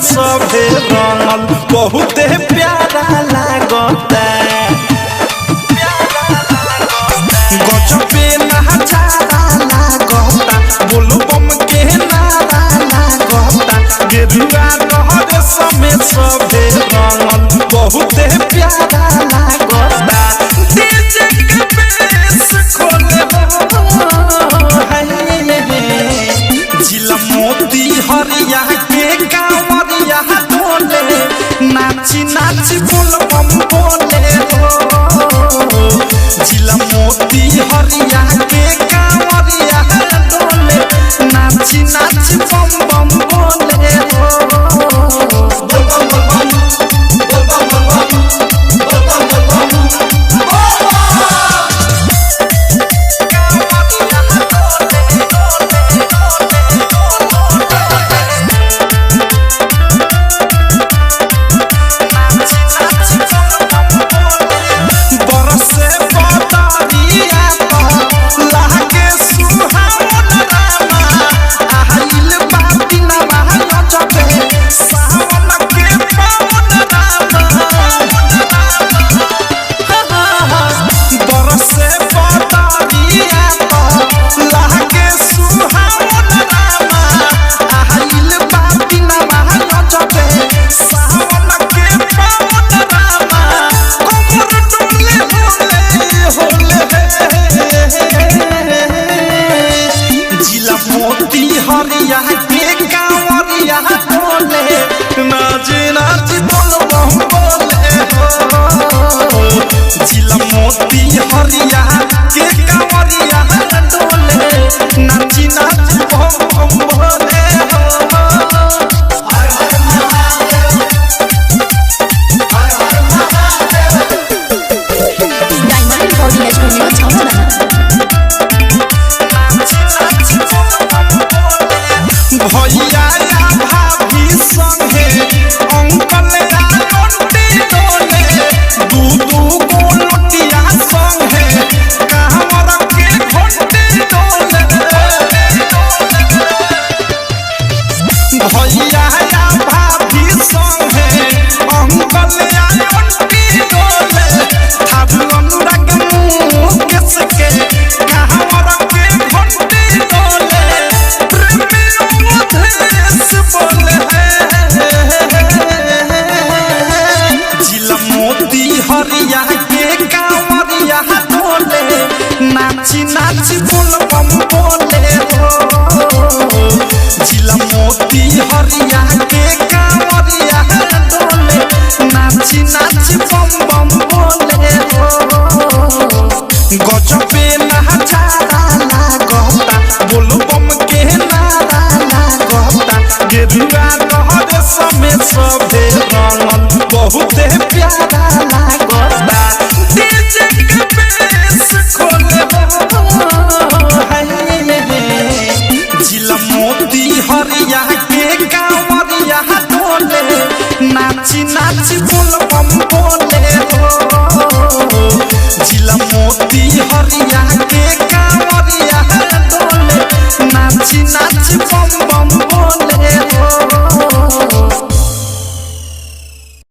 सभे रंगल बहुते प्यारा लागता गजबे नजारा लागता बोलबम के नारा लागता गेरुआ रहर समय सभे रंगल बहुते प्यारा लागता डीजे के बेस खोले जिला मोती हरिया के कांवरिया डोले नाची नाची बोलबम बोले हो जिला मोती हरिया के कांवरिया डोले नाची नाची बम बम बोले हो बोलबम बोलबम बोलबम बोलबम हरिया के कांवरिया डोले नाची नाची बोलबम बोले हो जिला मोती हरिया के कांवरिया डोले नाची नाची बम बम बोले हो हर हर महादेव हर हर महादेव डायमंड बॉडी स्टूडियो छावना भैया या भाभी संगे अंकल या आंटी डोले दू दू को लोटिया संगे कहवर के घंटी डोले भैया या भाभी संगे अंकल या आंटी डोले थारू अनुराग मुँह केस के कहवर के घंटी डोले जिला मोती हरिया के कांवरिया डोले नाची नाची बोलबम बोले हो जिला मोती हरिया के कांवरिया डोले नाची नाची बम बम बोले हो गजबे नजारा लागता बोलबम के नारा लागता गेरुआ रहर समय सभे रंगल बहुते प्यारा लागता डीजे के बेस खोले जिला मोती हरिया के कांवरिया डोले नाची नाची बोलबम बोले हो जिला मोती हरिया के कांवरिया डोले नाची नाची